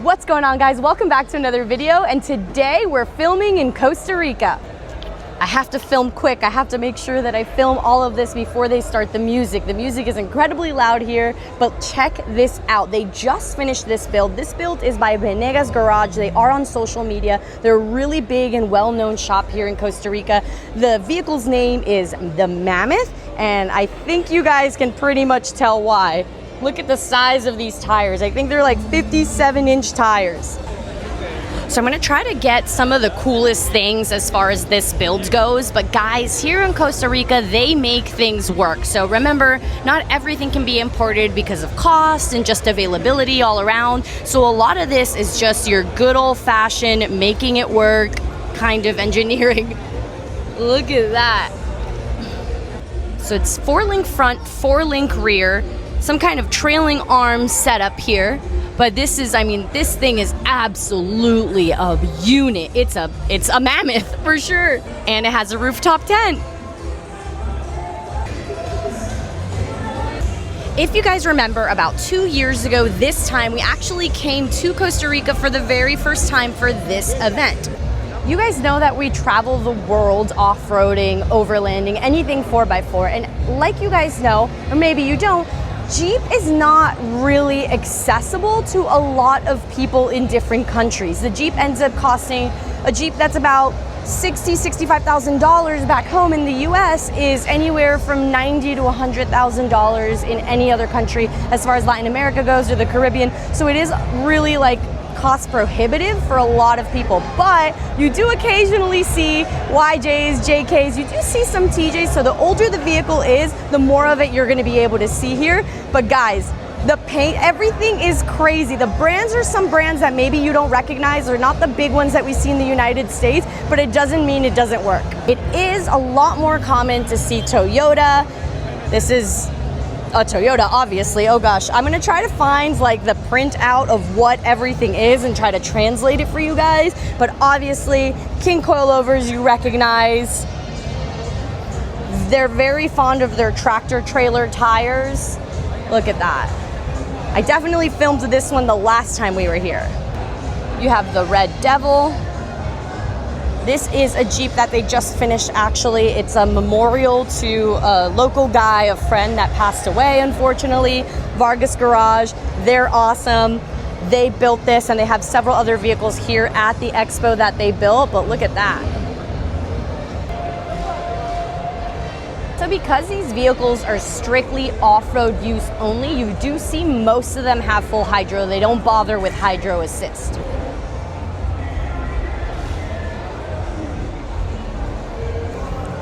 What's going on, guys? Welcome back to another video, and today we're filming in Costa Rica. I have to film quick. I have to make sure that I film all of this before they start the music. The music is incredibly loud here, but check this out. They just finished this build. This build is by Venegas Garage. They are on social media. They're a really big and well-known shop here in Costa Rica. The vehicle's name is the Mammoth, and I think you guys can pretty much tell why. Look at the size of these tires. I think they're like 57-inch tires. So I'm gonna try to get some of the coolest things as far as this build goes, but guys, here in Costa Rica, they make things work. So remember, not everything can be imported because of cost and just availability all around. So a lot of this is just your good old-fashioned making it work kind of engineering. Look at that. So it's 4-link front, 4-link rear, some kind of trailing arm setup here. But this is, I mean, this thing is absolutely a unit. It's a mammoth for sure. And it has a rooftop tent. If you guys remember, about 2 years ago this time, we actually came to Costa Rica for the very first time for this event. You guys know that we travel the world off-roading, overlanding, anything 4x4. And like you guys know, or maybe you don't, Jeep is not really accessible to a lot of people in different countries. The Jeep ends up costing, a Jeep that's about $60,000, $65,000 back home in the US is anywhere from $90,000 to $100,000 in any other country as far as Latin America goes or the Caribbean. So it is really like cost prohibitive for a lot of people, but you do occasionally see YJs, JKs, you do see some TJs, so the older the vehicle is, the more of it you're gonna be able to see here. But guys, the paint, everything is crazy. The brands are some brands that maybe you don't recognize. They're not the big ones that we see in the United States, but it doesn't mean it doesn't work. It is a lot more common to see Toyota. This is a Toyota, obviously. Oh gosh, I'm gonna try to find like the printout of what everything is and try to translate it for you guys. But obviously, King coilovers you recognize. They're very fond of their tractor trailer tires. Look at that. I definitely filmed this one the last time we were here. You have the Red Devil. This is a Jeep that they just finished, actually. It's a memorial to a local guy, a friend that passed away, unfortunately. Vargas Garage, they're awesome. They built this, and they have several other vehicles here at the expo that they built, but look at that. So because these vehicles are strictly off-road use only, you do see most of them have full hydro. They don't bother with hydro assist.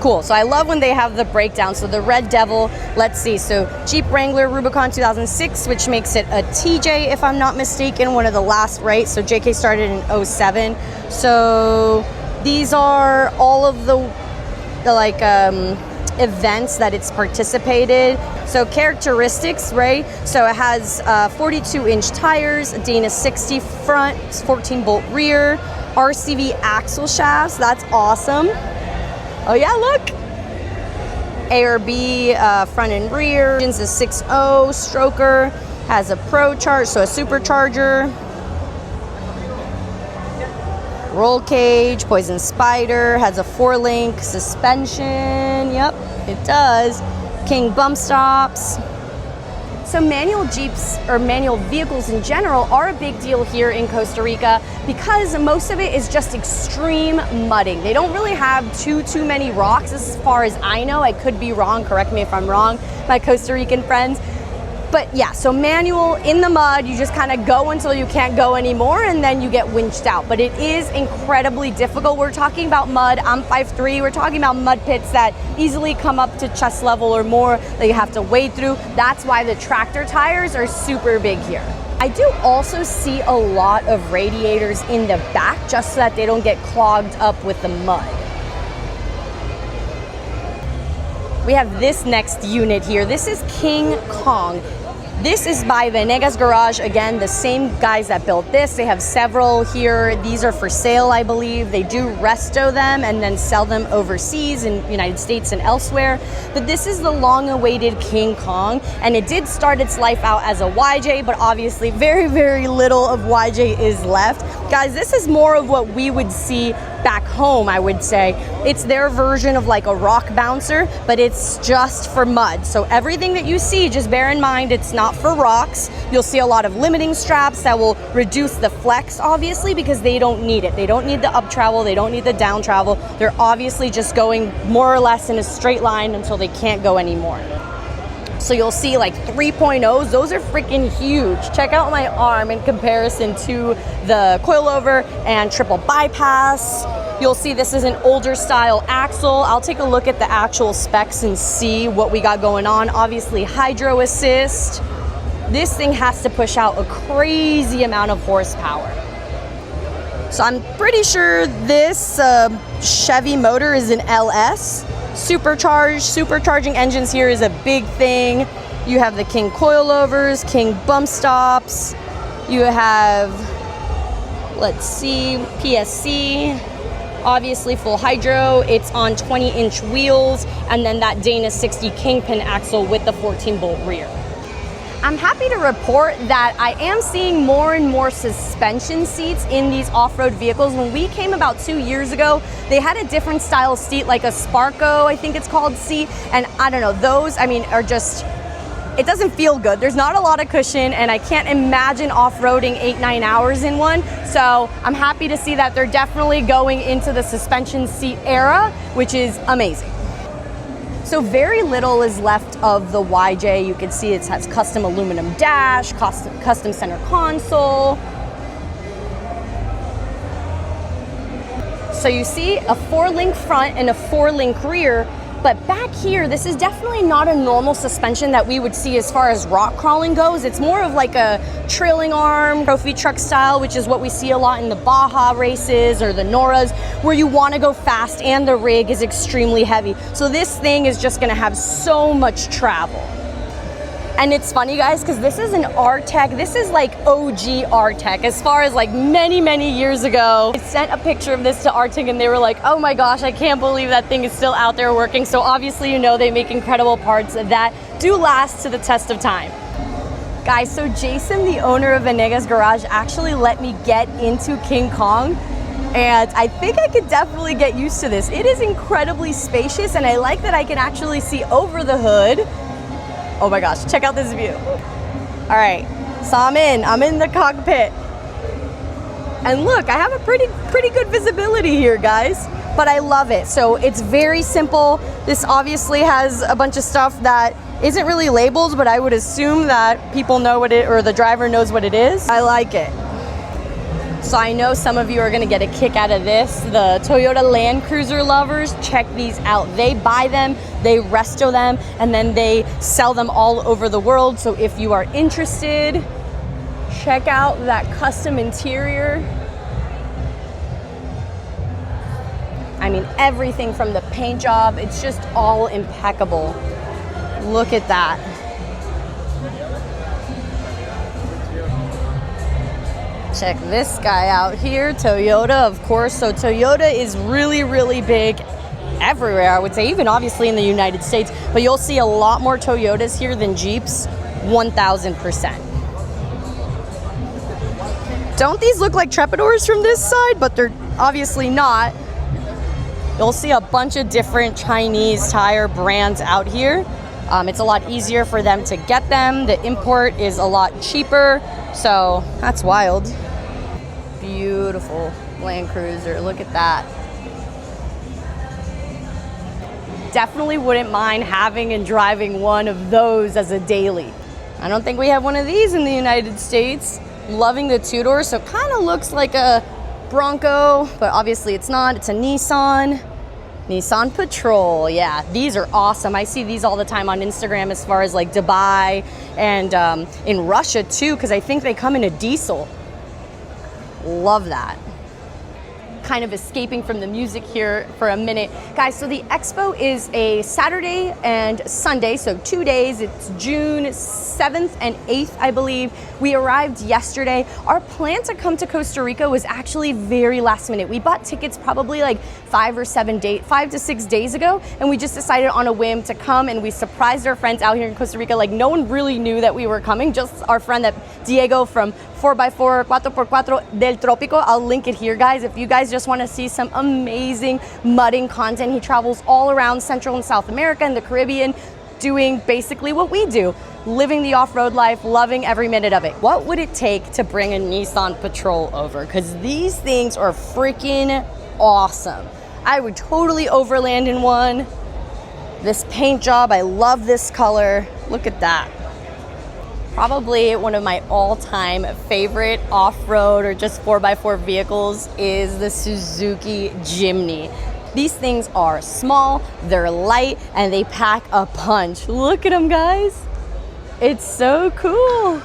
Cool, so I love when they have the breakdown. So the Red Devil, let's see, so Jeep Wrangler Rubicon 2006, which makes it a TJ if I'm not mistaken, one of the last, right? So JK started in 07. So these are all of the like events that it's participated. So characteristics, right? So it has 42-inch tires, a Dana 60 front, 14-bolt rear, RCV axle shafts, that's awesome. Oh yeah, look! ARB front and rear. Engine's a 6.0 stroker. Has a Pro charge, so a supercharger. Roll cage, Poison Spider. Has a 4-link suspension. Yep, it does. King bump stops. So manual Jeeps, or manual vehicles in general, are a big deal here in Costa Rica because most of it is just extreme mudding. They don't really have too many rocks as far as I know. I could be wrong, correct me if I'm wrong, my Costa Rican friends. But yeah, so manual in the mud, you just kind of go until you can't go anymore and then you get winched out. But it is incredibly difficult. We're talking about mud, I'm 5'3", we're talking about mud pits that easily come up to chest level or more that you have to wade through. That's why the tractor tires are super big here. I do also see a lot of radiators in the back just so that they don't get clogged up with the mud. We have this next unit here. This is King Kong. This is by Venegas Garage. Again, the same guys that built this. They have several here. These are for sale, I believe. They do resto them and then sell them overseas in the United States and elsewhere. But this is the long-awaited King Kong, and it did start its life out as a YJ, but obviously very, very little of YJ is left. Guys, this is more of what we would see back home, I would say. It's their version of like a rock bouncer, but it's just for mud. So everything that you see, just bear in mind, it's not for rocks. You'll see a lot of limiting straps that will reduce the flex, obviously, because they don't need it. They don't need the up travel. They don't need the down travel. They're obviously just going more or less in a straight line until they can't go anymore. So you'll see like 3.0s, those are freaking huge. Check out my arm in comparison to the coilover and triple bypass. You'll see this is an older style axle. I'll take a look at the actual specs and see what we got going on. Obviously hydro assist. This thing has to push out a crazy amount of horsepower. So I'm pretty sure this Chevy motor is an LS. Supercharging engines here is a big thing. You have the King coilovers, King bump stops. You have, let's see, PSC, obviously full hydro. It's on 20-inch wheels, and then that Dana 60 Kingpin axle with the 14-bolt rear. I'm happy to report that I am seeing more and more suspension seats in these off-road vehicles. When we came about 2 years ago, they had a different style seat, like a Sparko, I think it's called, seat. And I don't know, those, I mean, are just, it doesn't feel good. There's not a lot of cushion, and I can't imagine off-roading 8-9 hours in one. So I'm happy to see that they're definitely going into the suspension seat era, which is amazing. So very little is left of the YJ. You can see it has custom aluminum dash, custom center console. So you see a 4-link front and a 4-link rear, but back here, this is definitely not a normal suspension that we would see as far as rock crawling goes. It's more of like a trailing arm, trophy truck style, which is what we see a lot in the Baja races or the Noras, where you want to go fast and the rig is extremely heavy. So this thing is just going to have so much travel. And it's funny, guys, because this is an R-Tech. This is like OG R-Tech as far as like many, many years ago. I sent a picture of this to R-Tech and they were like, oh my gosh, I can't believe that thing is still out there working. So obviously, you know, they make incredible parts that do last to the test of time. Guys, so Jason, the owner of Venegas Garage, actually let me get into King Kong. And I think I could definitely get used to this. It is incredibly spacious, and I like that I can actually see over the hood. Oh my gosh, check out this view. All right, so I'm in the cockpit. And look, I have a pretty good visibility here, guys, but I love it. So it's very simple. This obviously has a bunch of stuff that isn't really labeled, but I would assume that people know what it, or the driver knows what it is. I like it. So I know some of you are gonna get a kick out of this. The Toyota Land Cruiser lovers, check these out. They buy them, they resto them, and then they sell them all over the world. So if you are interested, check out that custom interior. I mean, everything from the paint job, it's just all impeccable. Look at that. Check this guy out here, Toyota, of course. So Toyota is really, really big everywhere, I would say, even obviously in the United States, but you'll see a lot more Toyotas here than Jeeps, 1000%. Don't these look like Trepadors from this side? But they're obviously not. You'll see a bunch of different Chinese tire brands out here. It's a lot easier for them to get them. The import is a lot cheaper, so that's wild. Beautiful Land Cruiser, look at that. Definitely wouldn't mind having and driving one of those as a daily. I don't think we have one of these in the United States. Loving the two-door, so it kind of looks like a Bronco, but obviously it's not. It's a Nissan Patrol. Yeah, these are awesome. I see these all the time on Instagram as far as like Dubai and in Russia too, because I think they come in a diesel. Love that. kind of escaping from the music here for a minute. Guys, so the expo is a Saturday and Sunday, so 2 days. It's June 7th and 8th, I believe. We arrived yesterday. Our plan to come to Costa Rica was actually very last minute. We bought tickets probably like 5 to 6 days ago, and we just decided on a whim to come, and we surprised our friends out here in Costa Rica. Like, no one really knew that we were coming, just our friend that Diego from 4x4, 4x4 del Tropico. I'll link it here, guys. If you guys just want to see some amazing mudding content, he travels all around Central and South America and the Caribbean, doing basically what we do, living the off-road life, loving every minute of it. What would it take to bring a Nissan Patrol over? Because these things are freaking awesome. I would totally overland in one. This paint job, I love this color. Look at that. Probably one of my all-time favorite off-road or just 4x4 vehicles is the Suzuki Jimny. These things are small, they're light, and they pack a punch. Look at them, guys. It's so cool.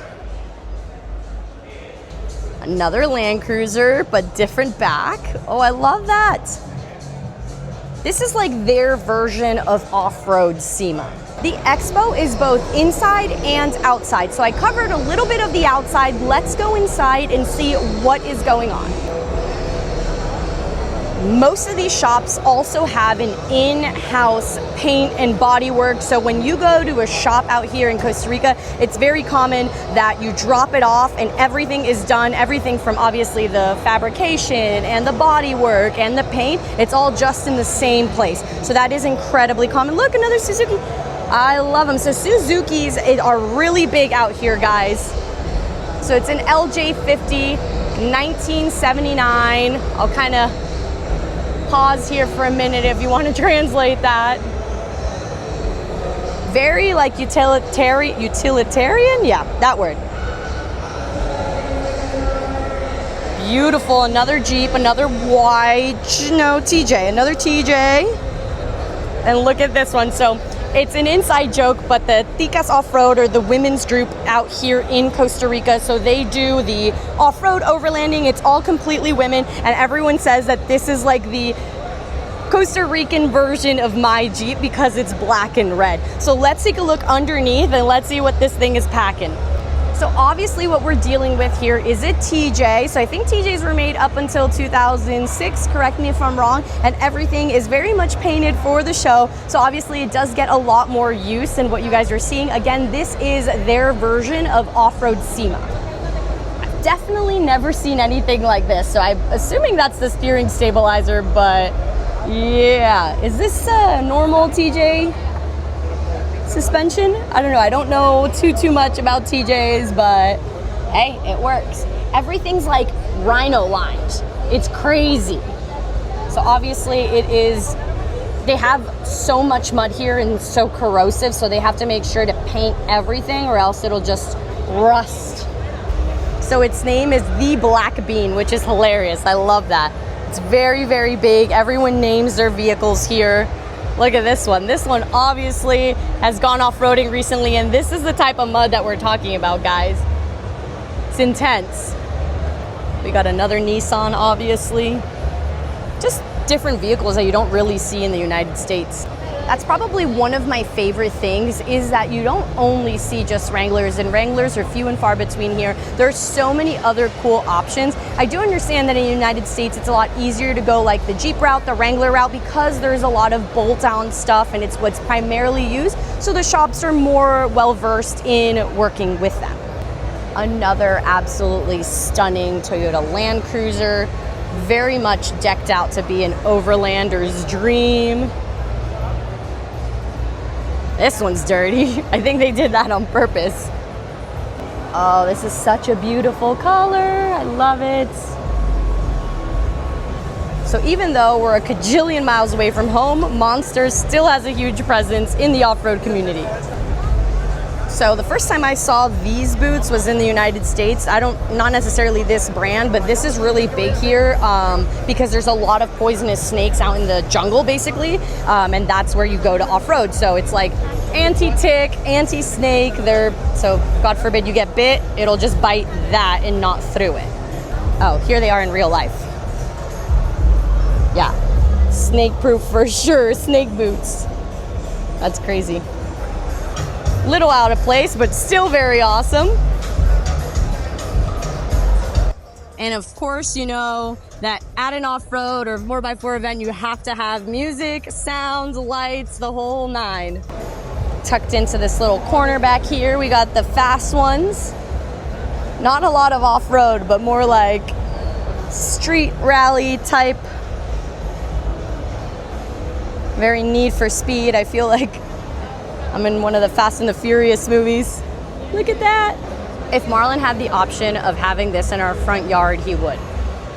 Another Land Cruiser, but different back. Oh, I love that. This is like their version of off-road SEMA. The expo is both inside and outside. So I covered a little bit of the outside. Let's go inside and see what is going on. Most of these shops also have an in-house paint and body work. So when you go to a shop out here in Costa Rica, it's very common that you drop it off and everything is done. Everything from obviously the fabrication and the body work and the paint, it's all just in the same place. So that is incredibly common. Look, another Suzuki. I love them. So Suzukis are really big out here, guys. So it's an LJ50, 1979. I'll kind of pause here for a minute if you want to translate that. Very like utilitarian, yeah, that word. Beautiful, another Jeep, another TJ, another TJ. And look at this one. So it's an inside joke, but the Ticas Off-Road are the women's group out here in Costa Rica. So they do the off-road overlanding. It's all completely women, and everyone says that this is like the Costa Rican version of my Jeep because it's black and red. So let's take a look underneath and let's see what this thing is packing. So obviously what we're dealing with here is a TJ. So I think TJs were made up until 2006, correct me if I'm wrong, and everything is very much painted for the show. So obviously it does get a lot more use than what you guys are seeing. Again, this is their version of off-road SEMA. I've definitely never seen anything like this. So I'm assuming that's the steering stabilizer, but yeah. Is this a normal TJ suspension? I don't know. I don't know too much about TJs, but hey, it works. Everything's like rhino lined. It's crazy. So obviously it is, they have so much mud here and so corrosive, so they have to make sure to paint everything or else it'll just rust. So its name is the Black Bean, which is hilarious. I love that. It's very, very big. Everyone names their vehicles here. Look at this one. This one obviously has gone off-roading recently, and this is the type of mud that we're talking about, guys. It's intense. We got another Nissan, obviously. Just different vehicles that you don't really see in the United States. That's probably one of my favorite things, is that you don't only see just Wranglers, and Wranglers are few and far between here. There's so many other cool options. I do understand that in the United States it's a lot easier to go like the Jeep route, the Wrangler route, because there's a lot of bolt-on stuff and it's what's primarily used, so the shops are more well-versed in working with them. Another absolutely stunning Toyota Land Cruiser, very much decked out to be an overlander's dream. This one's dirty. I think they did that on purpose. Oh, this is such a beautiful color. I love it. So even though we're a cajillion miles away from home, Monster still has a huge presence in the off-road community. So the first time I saw these boots was in the United States. Not necessarily this brand, but this is really big here because there's a lot of poisonous snakes out in the jungle, basically, and that's where you go to off-road. So it's like anti-tick, anti-snake. So God forbid you get bit, it'll just bite that and not through it. Oh, here they are in real life. Yeah, snake proof for sure, snake boots. That's crazy. Little out of place, but still very awesome. And of course, you know that at an off-road or 4x4 event, you have to have music, sound, lights, the whole nine. Tucked into this little corner back here, we got the fast ones. Not a lot of off-road, but more like street rally type. Very Need for Speed. I feel like I'm in one of the Fast and the Furious movies. Look at that. If Marlon had the option of having this in our front yard, he would.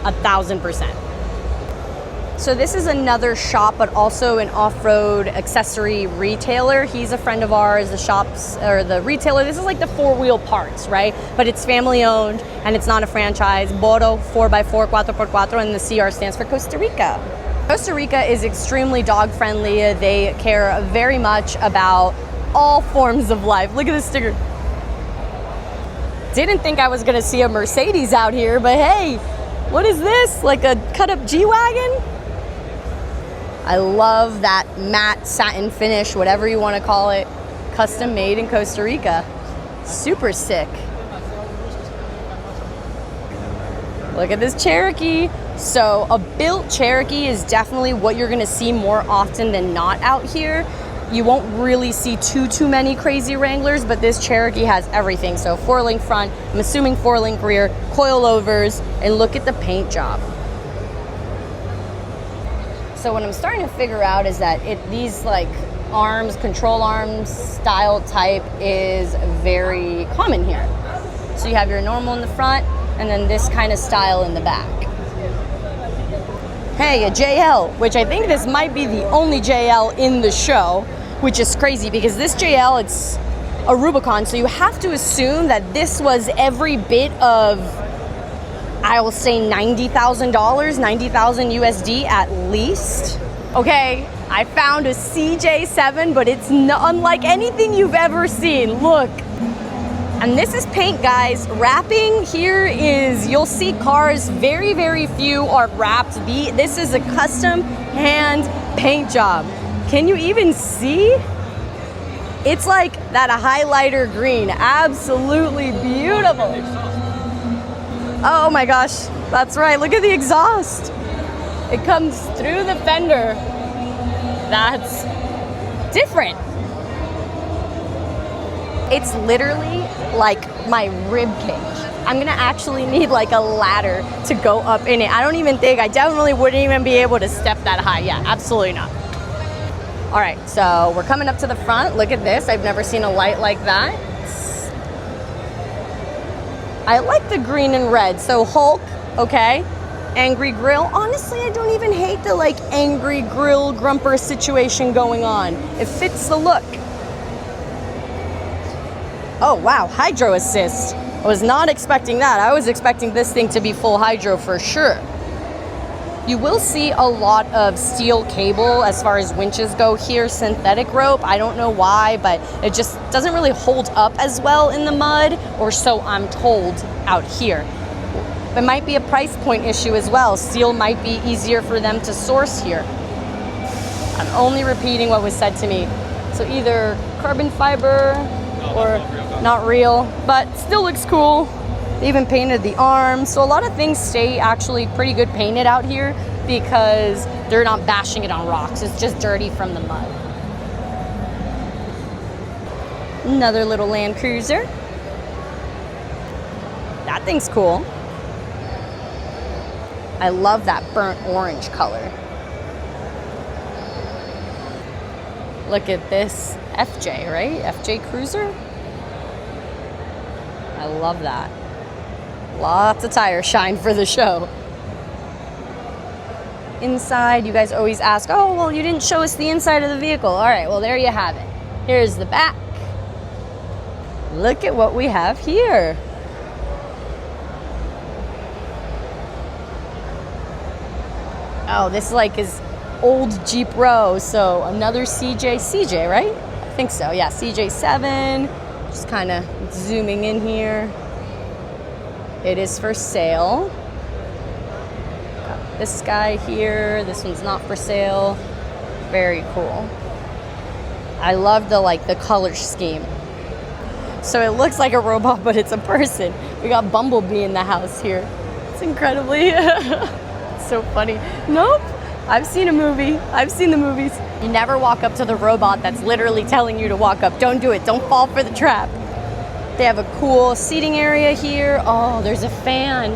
1,000%. So this is another shop, but also an off-road accessory retailer. He's a friend of ours. The shops, or the retailer, this is like the four-wheel parts, right? But it's family-owned, and it's not a franchise. Boro, 4x4, 4x4, and the CR stands for Costa Rica. Costa Rica is extremely dog-friendly. They care very much about all forms of life. Look at this sticker. Didn't think I was gonna see a Mercedes out here, but hey, what is this? Like a cut-up G-Wagon? I love that matte satin finish, whatever you want to call it. Custom made in Costa Rica. Super sick. Look at this Cherokee. So a built Cherokee is definitely what you're gonna see more often than not out here. You won't really see too many crazy Wranglers, but this Cherokee has everything. So 4-link front, I'm assuming 4-link rear, coilovers, and look at the paint job. So what I'm starting to figure out is that these like arms, control arms style type is very common here. So you have your normal in the front, and then this kind of style in the back. Hey, a JL, which I think this might be the only JL in the show, which is crazy because this JL, it's a Rubicon, so you have to assume that this was every bit of, I will say $90,000, 90,000 USD at least. Okay, I found a CJ7, but it's unlike anything you've ever seen. Look. And this is paint, guys. Wrapping here is, you'll see cars, very few are wrapped. This is a custom hand paint job. Can you even see? It's like that highlighter green. Absolutely beautiful. Oh my gosh, that's right. Look at the exhaust. It comes through the fender. That's different. It's literally like my rib cage. I'm gonna actually need like a ladder to go up in it. I definitely wouldn't even be able to step that high. Yeah, absolutely not. All right, so we're coming up to the front. Look at this. I've never seen a light like that. I like the green and red. So Hulk, okay. Angry grill. Honestly, I don't even hate the like angry grill grumper situation going on. It fits the look. Oh wow, hydro assist. I was not expecting that. I was expecting this thing to be full hydro for sure. You will see a lot of steel cable as far as winches go here, synthetic rope. I don't know why, but it just doesn't really hold up as well in the mud, or so I'm told out here. It might be a price point issue as well. Steel might be easier for them to source here. I'm only repeating what was said to me. So either carbon fiber or not real, but still looks cool. They even painted the arms. So a lot of things stay actually pretty good painted out here because they're not bashing it on rocks. It's just dirty from the mud. Another little Land Cruiser. That thing's cool. I love that burnt orange color. Look at this FJ, right? FJ Cruiser. I love that. Lots of tire shine for the show. Inside, you guys always ask, oh, well, you didn't show us the inside of the vehicle. All right, well, there you have it. Here's the back. Look at what we have here. Oh, this like is old Jeep row. So another CJ, right? I think so, yeah, CJ7. Just kind of zooming in here. It is for sale. Got this guy here. This one's not for sale. Very cool. I love the color scheme. So it looks like a robot, but it's a person. We got Bumblebee in the house here. It's incredibly so funny. Nope. I've seen a movie. I've seen the movies. You never walk up to the robot that's literally telling you to walk up. Don't do it. Don't fall for the trap. They have a cool seating area here. Oh, there's a fan.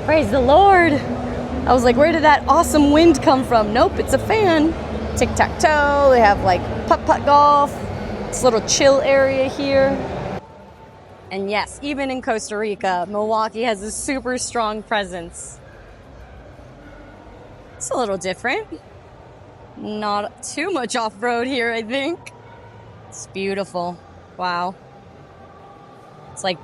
Praise the Lord. I was like, where did that awesome wind come from? Nope, it's a fan. Tic-tac-toe. They have like putt-putt golf. This little chill area here. And yes, even in Costa Rica, Milwaukee has a super strong presence. It's a little different. Not too much off-road here, I think. It's beautiful. Wow. It's like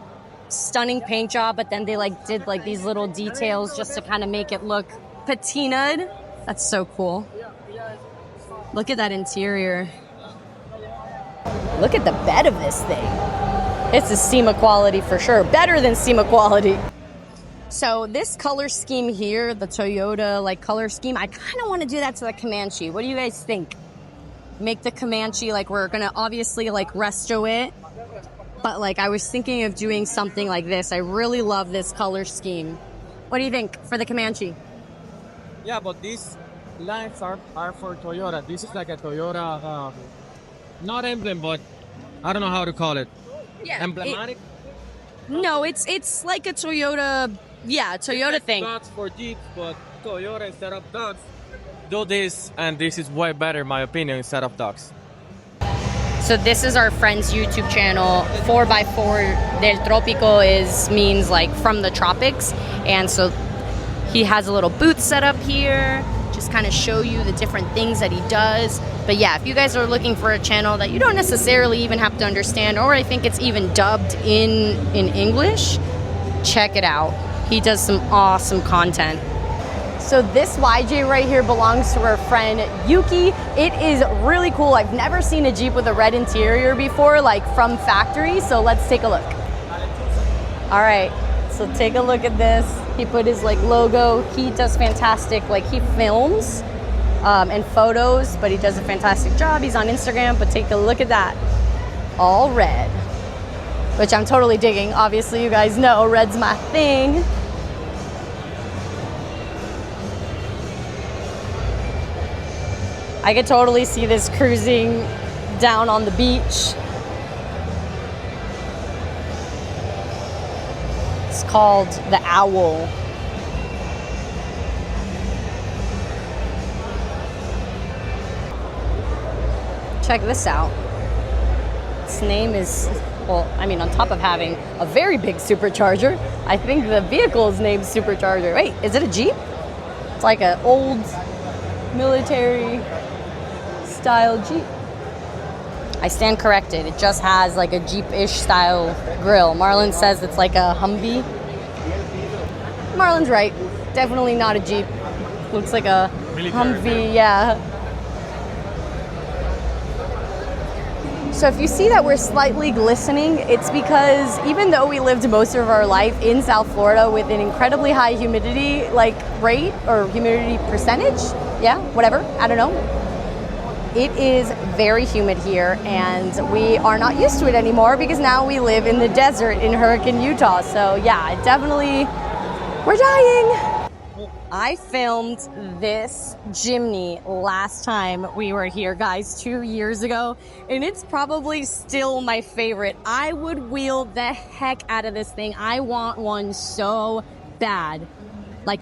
stunning paint job, but then they did these little details just to kind of make it look patinaed. That's so cool. Look at that interior. Look at the bed of this thing. It's a SEMA quality for sure. Better than SEMA quality. So this color scheme here, the Toyota color scheme, I kind of want to do that to the Comanche. What do you guys think? Make the Comanche we're gonna obviously resto it, but I was thinking of doing something like this. I really love this color scheme. What do you think for the Comanche? Yeah, but these lines are for Toyota. This is like a Toyota, not emblem, but I don't know how to call it. Yeah, emblematic. No, it's like a Toyota. Yeah, Toyota like thing. Dots for Jeep, but Toyota instead of dots do this, and this is way better in my opinion instead of dots. So this is our friend's YouTube channel. 4x4 del Tropico means from the tropics, and so he has a little booth set up here. Just kind of show you the different things that he does. But yeah, if you guys are looking for a channel that you don't necessarily even have to understand, or I think it's even dubbed in English, check it out. He does some awesome content. So this YJ right here belongs to our friend Yuki. It is really cool. I've never seen a Jeep with a red interior before, from factory. So let's take a look. All right, so take a look at this. He put his logo. He does fantastic, he films and photos, but he does a fantastic job. He's on Instagram, but take a look at that. All red, which I'm totally digging. Obviously, you guys know red's my thing. I could totally see this cruising down on the beach. It's called the Owl. Check this out. Its name is, well, I mean, on top of having a very big supercharger, I think the vehicle is named Supercharger. Wait, is it a Jeep? It's like an old military style Jeep. I stand corrected. It just has a Jeep-ish style grill. Marlon says it's like a Humvee. Marlon's right. Definitely not a Jeep. Looks like a Humvee, yeah. So if you see that we're slightly glistening, it's because even though we lived most of our life in South Florida with an incredibly high humidity rate or humidity percentage, yeah, whatever, I don't know. It is very humid here, and we are not used to it anymore because now we live in the desert in Hurricane, Utah. So yeah, we're dying. I filmed this Jimny last time we were here, guys, 2 years ago, and it's probably still my favorite. I would wheel the heck out of this thing. I want one so bad.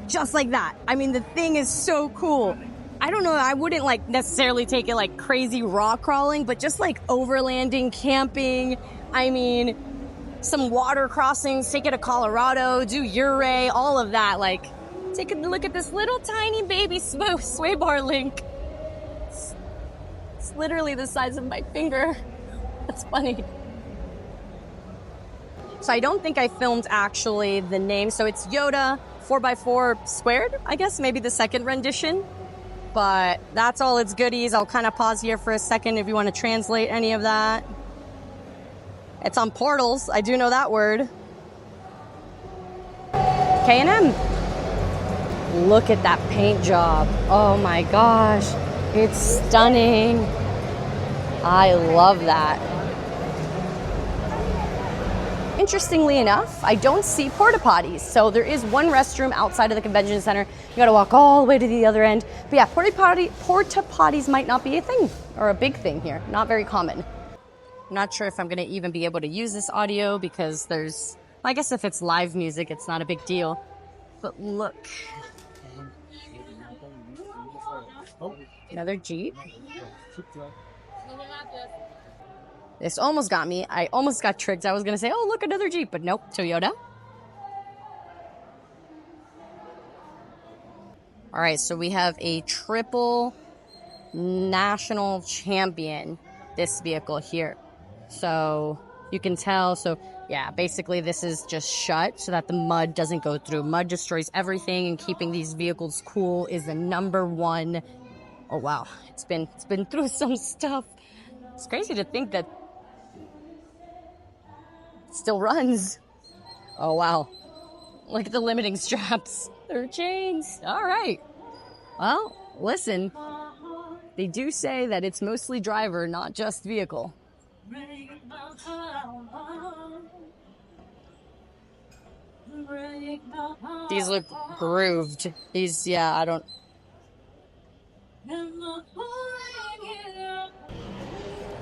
Just like that. I mean, the thing is so cool. I don't know, I wouldn't necessarily take it crazy rock crawling, but just overlanding, camping, I mean, some water crossings, take it to Colorado, do Ouray, all of that. Take a look at this little tiny baby sway bar link. It's literally the size of my finger. That's funny. So I don't think I filmed actually the name. So it's Yoda 4x4 squared, I guess, maybe the second rendition. But that's all its goodies. I'll kind of pause here for a second if you want to translate any of that. It's on portals. I do know that word. K&M. Look at that paint job. Oh my gosh. It's stunning. I love that. Interestingly enough, I don't see porta potties. So there is one restroom outside of the convention center. You gotta walk all the way to the other end. But yeah, porta potties might not be a thing or a big thing here. Not very common. I'm not sure if I'm gonna even be able to use this audio because there's, I guess if it's live music, it's not a big deal. But look. Another Jeep. This almost got me. I almost got tricked. I was gonna say, oh, look, another Jeep, but nope, Toyota. All right, so we have a triple national champion, this vehicle here. So you can tell, so yeah, basically this is just shut so that the mud doesn't go through. Mud destroys everything, and keeping these vehicles cool is the #1. Oh wow, it's been through some stuff. It's crazy to think that it still runs. Oh wow, look at the limiting straps. They're chains. All right. Well, listen, they do say that it's mostly driver, not just vehicle. These look grooved. These, yeah, I don't.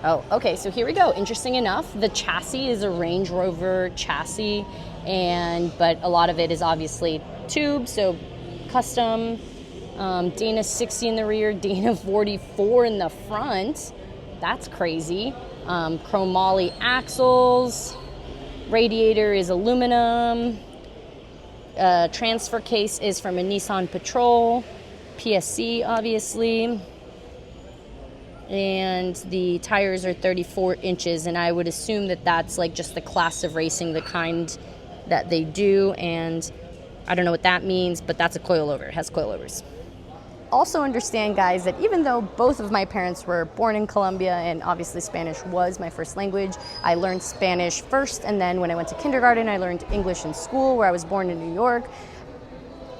Oh, okay, so here we go. Interesting enough, the chassis is a Range Rover chassis, but a lot of it is obviously tube, so custom. Dana 60 in the rear, Dana 44 in the front. That's crazy. Chromoly axles. Radiator is aluminum. Transfer case is from a Nissan Patrol. PSC, obviously. And the tires are 34 inches, and I would assume that that's like just the class of racing, the kind that they do, and I don't know what that means, but that's a coilover. It has coilovers. Also understand, guys, that even though both of my parents were born in Colombia and obviously Spanish was my first language, I learned Spanish first, and then when I went to kindergarten, I learned English in school where I was born in New York.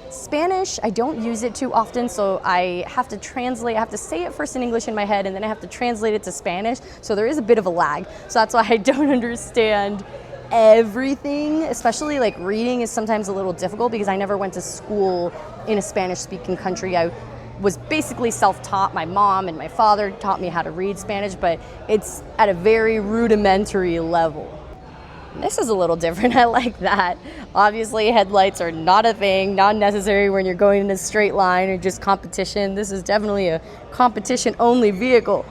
Spanish, I don't use it too often, so I have to translate. I have to say it first in English in my head, and then I have to translate it to Spanish, so there is a bit of a lag. So that's why I don't understand everything, especially like reading is sometimes a little difficult because I never went to school in a Spanish-speaking country. I was basically self-taught. My mom and my father taught me how to read Spanish, but it's at a very rudimentary level. This is a little different. I like that. Obviously, headlights are not a thing, not necessary when you're going in a straight line or just competition. This is definitely a competition-only vehicle.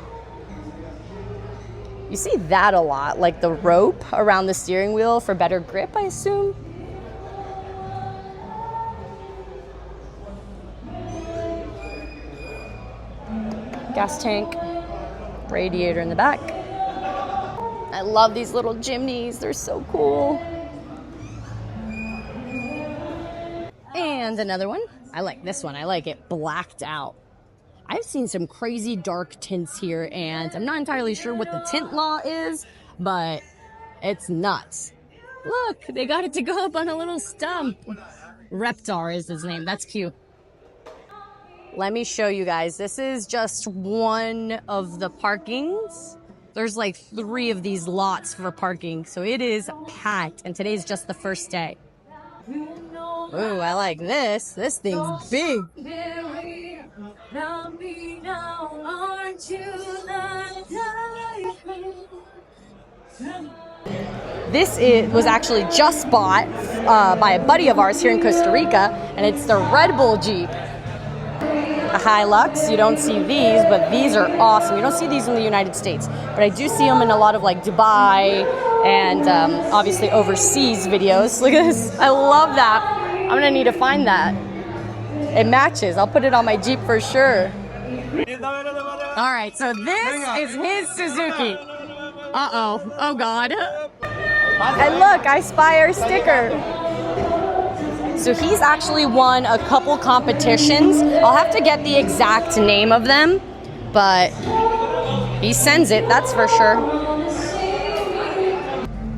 You see that a lot, like the rope around the steering wheel for better grip, I assume. Gas tank, radiator in the back. I love these little Jimnys, they're so cool. And another one, I like this one, I like it blacked out. I've seen some crazy dark tints here, and I'm not entirely sure what the tint law is, but it's nuts. Look, they got it to go up on a little stump. Reptar is his name, that's cute. Let me show you guys. This is just one of the parkings. There's like 3 of these lots for parking, so it is packed, and today's just the first day. Ooh, I like this. This thing's big. This was actually just bought by a buddy of ours here in Costa Rica, and it's the Red Bull Jeep. A Hilux, you don't see these, but these are awesome. You don't see these in the United States, but I do see them in a lot of like Dubai and obviously overseas videos. Look at this, I love that. I'm gonna need to find that. It matches, I'll put it on my Jeep for sure. All right, so this is his Suzuki. Uh-oh, oh God. And look, I spy our sticker. So he's actually won a couple competitions. I'll have to get the exact name of them, but he sends it, that's for sure.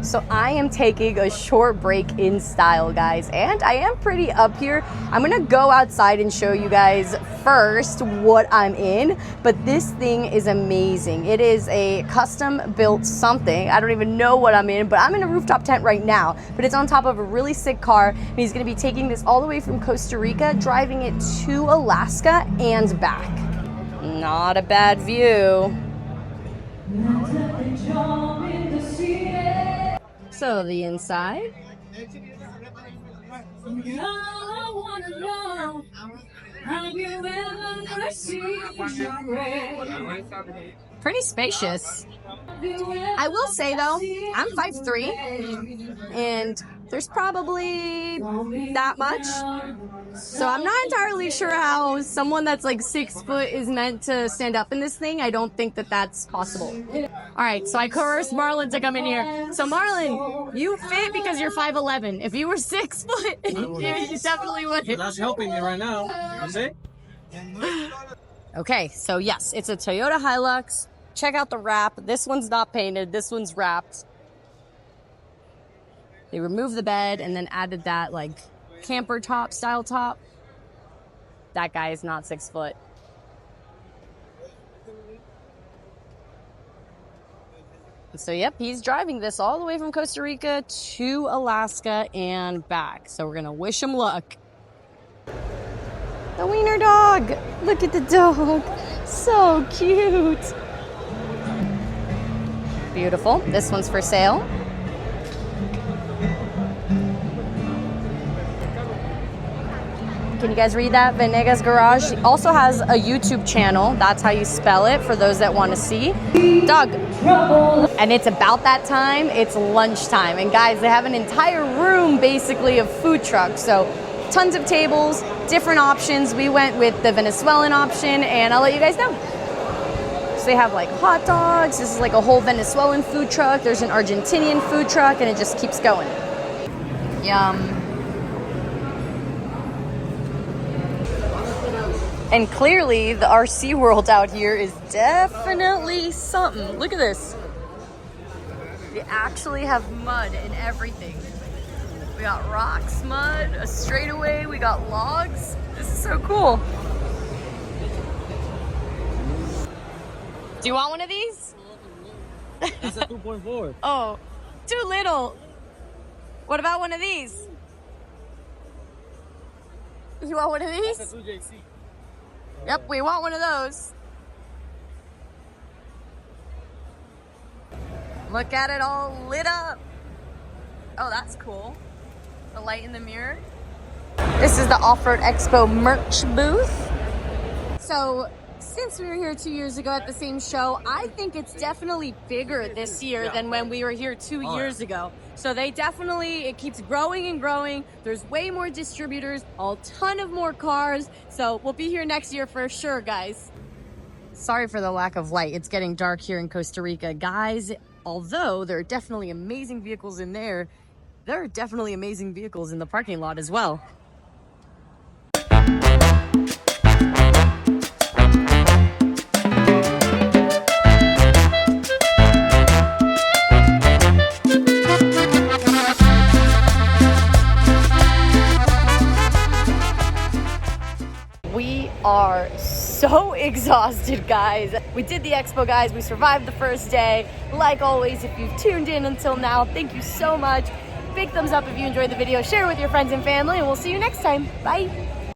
So I am taking a short break in style, guys, and I am pretty up here. I'm gonna go outside and show you guys first what I'm in, but this thing is amazing. It is a custom built something. I don't even know what I'm in, but I'm in a rooftop tent right now, but it's on top of a really sick car, and he's gonna be taking this all the way from Costa Rica, driving it to Alaska and back. Not a bad view. So the inside. Pretty spacious. I will say though, I'm 5'3", and there's probably that much. So I'm not entirely sure how someone that's like 6 foot is meant to stand up in this thing. I don't think that that's possible. All right, so I coerced Marlon to come in here. So Marlon, you fit because you're 5'11". If you were 6 foot, you definitely wouldn't. That's helping me right now. You see? Okay, so yes, it's a Toyota Hilux. Check out the wrap. This one's not painted. This one's wrapped. They removed the bed and then added that like camper top style top. That guy is not 6 foot. So yep, he's driving this all the way from Costa Rica to Alaska and back. So we're gonna wish him luck. The wiener dog. Look at the dog. So cute. Beautiful. This one's for sale. Can you guys read that? Venegas Garage also has a YouTube channel. That's how you spell it for those that want to see. Doug. And it's about that time. It's lunchtime. And guys, they have an entire room basically of food trucks. So tons of tables, different options. We went with the Venezuelan option, and I'll let you guys know. So they have like hot dogs. This is like a whole Venezuelan food truck. There's an Argentinian food truck, and it just keeps going. Yum. And clearly the RC world out here is definitely something. Look at this. They actually have mud and everything. We got rocks, mud, a straightaway, we got logs. This is so cool. Do you want one of these? That's a 2.4. Oh, too little. What about one of these? You want one of these? That's a 2JC. Yep, we want one of those. Look at it all lit up. Oh, that's cool. The light in the mirror. This is the Offroad Expo merch booth. So, since we were here 2 years ago at the same show, I think it's definitely bigger this year than when we were here 2 years ago. So they definitely, it keeps growing and growing. There's way more distributors, a ton of more cars. So we'll be here next year for sure, guys. Sorry for the lack of light. It's getting dark here in Costa Rica. Guys, although there are definitely amazing vehicles in there are definitely amazing vehicles in the parking lot as well. We are so exhausted, guys. We did the expo, guys. We survived the first day. Like always, if you've tuned in until now, thank you so much. Big thumbs up if you enjoyed the video. Share it with your friends and family, and we'll see you next time. Bye.